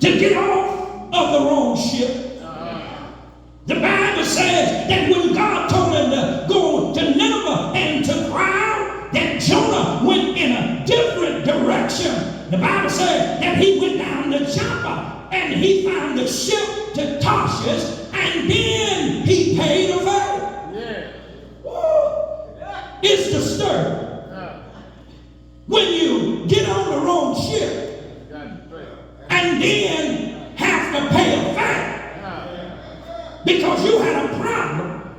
to get off of the wrong ship. The Bible says that when God told him to go to Nineveh and to cry out, that Jonah went in a different direction. The Bible says that he went down to Joppa and he found the ship to Tarshish, and then he paid a fare. Yeah. It's disturbing. When you get on the wrong ship and then have to pay a fare because you had a problem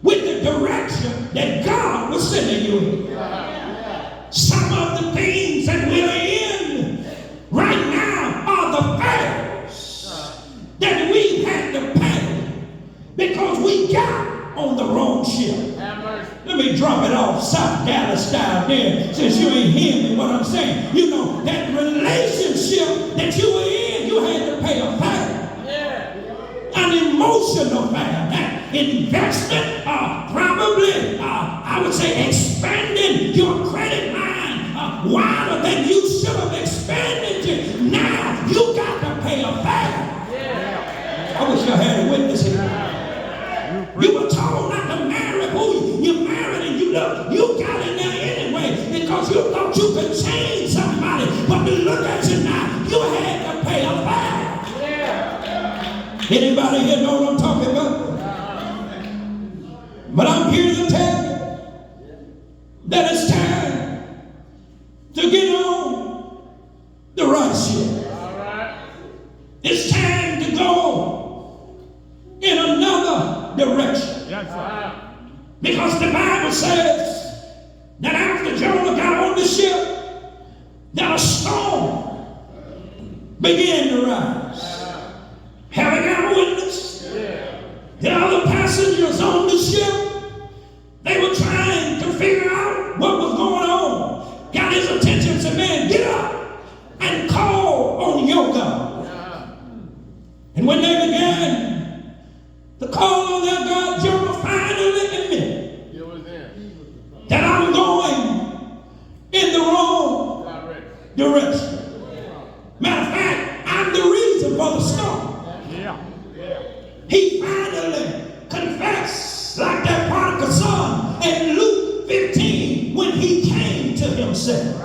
with the direction that God was sending you in. Some of the things that we're in right now are the fares that we had to pay because we got on the wrong ship. Let me drop it off South Dallas style there, since you ain't hearing what I'm saying. You know, that relationship that you were in, you had to pay a fare. Yeah. An emotional fare. That investment, probably, I would say, expanding your credit line wider than you should have expanded it. Now, you got to pay a fare. Yeah. I wish I had a witness here. You were told not to marry who you married, and you got in there anyway because you thought you could change somebody. But to look at you now, you had to pay a fare. Yeah. Anybody here know what I'm talking about? But I'm here to tell you that it's time to get on the right ship. All right. It's time to go in another direction. Yes, because the Bible says that after Jonah got on the ship, that a storm began to rise. Have I got a witness? The other passengers on the ship, they were trying to figure out what was going on. Got his attention and said, man, get up and call on your God. And when they began to call on their God, Jonah finally admitted that I'm going in the wrong direction. Matter of fact, I'm the reason for the storm. He finally confessed, like that prodigal son in Luke 15, when he came to himself.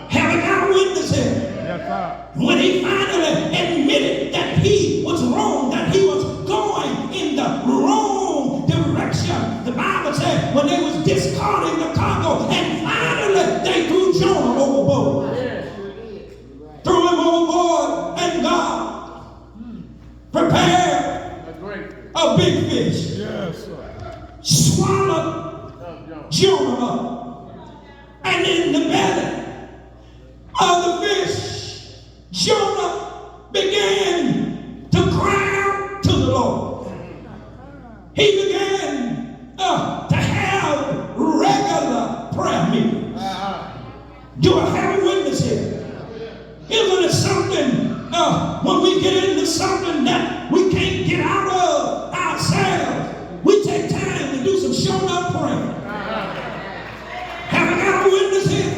Have I got a witness here? When he finally admitted that he was wrong, that he was going in the wrong direction. The Bible said when they was discarding the cargo, and finally they threw Jonah overboard. Threw him overboard, and God prepared a big fish. Swallowed Jonah up. And in the belly of the fish, Jonah began to cry out to the Lord. He began to have regular prayer meetings. Do I have a witness here? Isn't it something when we get into something that we can't get out of ourselves, we take time to do some showing up praying. Have I got a witness here?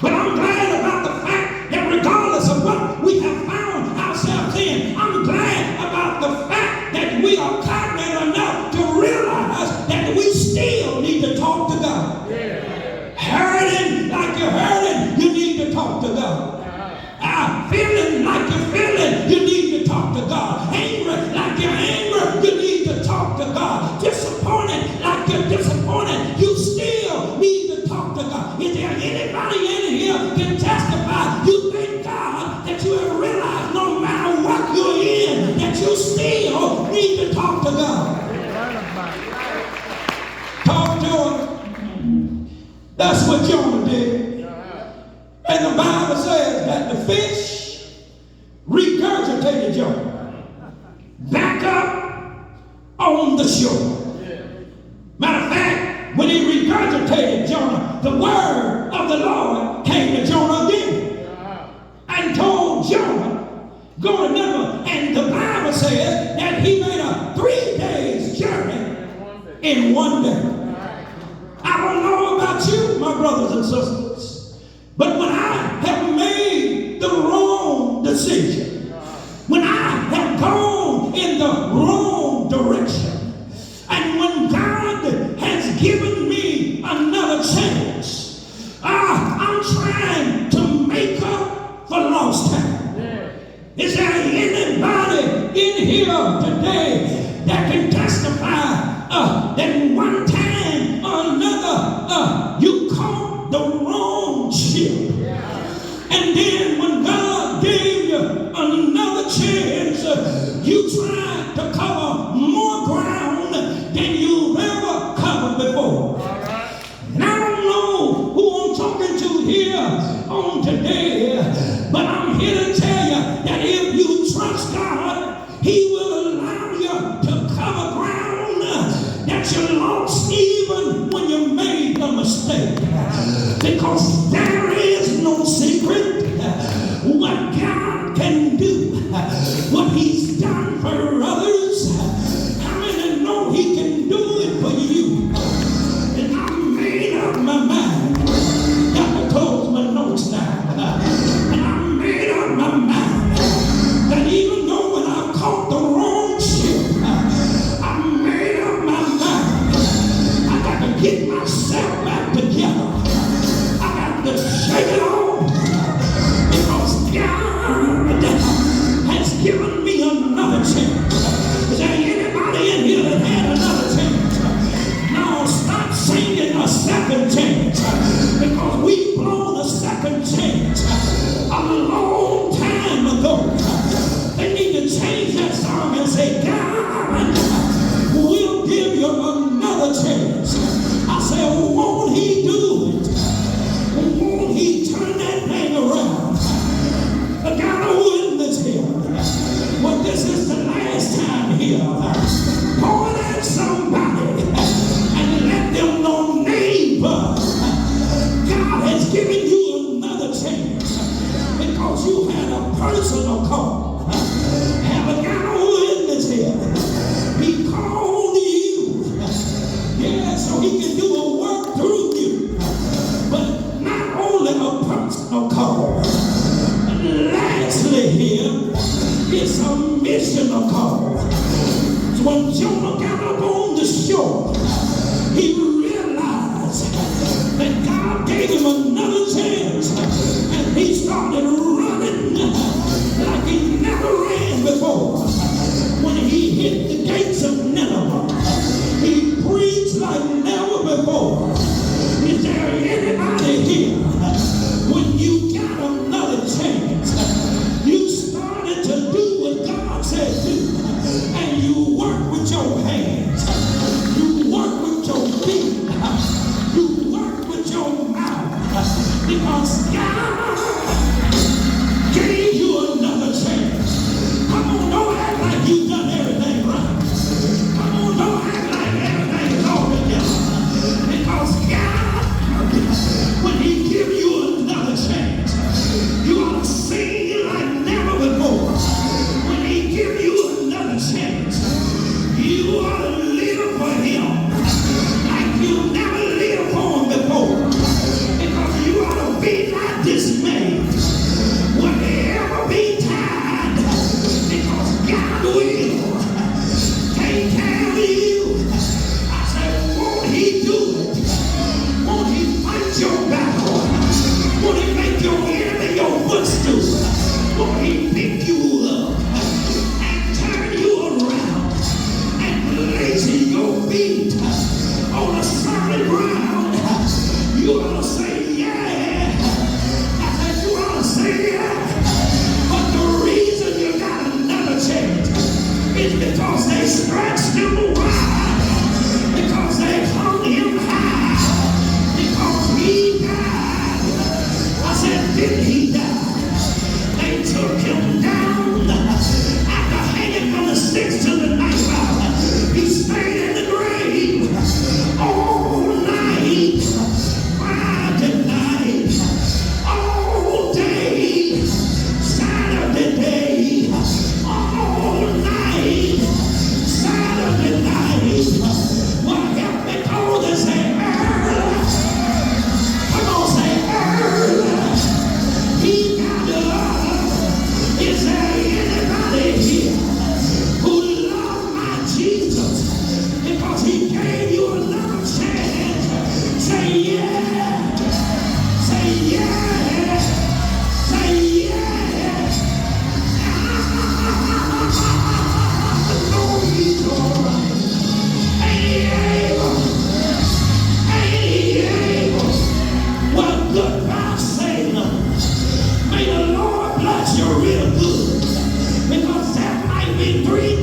But I'm glad about the fact that regardless of what we have found ourselves in, I'm glad about the fact that we are cognizant enough to realize that we still need to talk to God. Hurting like you're hurting, you need to talk to God. Feeling like you're feeling, you need to talk to God. Angry like you're angry, you need to talk to God. Disappointed like you're disappointed, you still need to talk to God. Is there anybody in here can testify? You thank God that you have realized no matter what you're in, that you still need to talk to God. Talk to him. That's what Jonah did. And the Bible says that the fish regurgitated Jonah back up on the shore. Matter of fact, when he regurgitated Jonah, the word of the Lord came to Jonah again and told Jonah, go to Nineveh. And the Bible says that he made a 3 days journey in one day. I don't know about you, my brothers and sisters, but when I have made the wrong decision, Is there anybody in here today that can testify that one time or another you caught the wrong ship? And then when God gave you another chance, you tried to cover more ground than you've ever covered before. And I don't know who I'm talking to here on today, but I'm here to tell you that if you trust God, He will allow you to cover ground that you lost even when you made a mistake. Because there is no secret what God can do, what He's done for others. How many know He can do it for you? And I made up my mind. Got to close my notes now. And I made up my mind that even though when I caught the wrong ship, I made up my mind. I got to get myself back together. I got to shake it off. Because God has given me another chance. Is there anybody in here that had another chance? Now stop singing a second chance. Because we've blown a second chance a long time ago. They need to change that song and say, God, we'll give you another chance. I said, won't He do it? Won't He turn that thing around? I got a witness here. Well, this is the last time here. Point at somebody and let them know, neighbor, God has given you another chance because you had a personal call. Have I got a witness here? He called you. Yeah, so He can do a work through you. But not only a personal call. Lastly here, it's a missional call. So when Jonah got up on the shore, he realized that God gave him another chance, and he started running like he never ran before. When he hit the gates of Nineveh, he preached like never before. Is there anybody here? When you got another chance, you started to do what God said do, and you work with your hands, you work with your feet, you work with your mouth, because God gave you another chance. Come on, don't act like you've done everything right. Come on, don't act like everything is all together, because God, when He gives you another chance, you ought to sing like never before. When He gives you another chance, you ought to live for Him like you never lived for Him before. Because you ought to be not dismayed. Whatever be tied, because God will take care of you. I said, won't He do it? Won't He fight your battle? Won't He make your enemy your footstool? Won't He pick you up and turn you around and place your feet on a solid ground? You ought to say, yeah. I said, you ought to say, yeah. But the reason you got another chance is because they stretched Him wide, because they hung Him high, because He died. I said, did He die? They took Him down after hanging from the sticks to the knife out. He stayed in the grave all night, Friday night, all day, Saturday day, all night, Saturday night. real good. Because there might be 3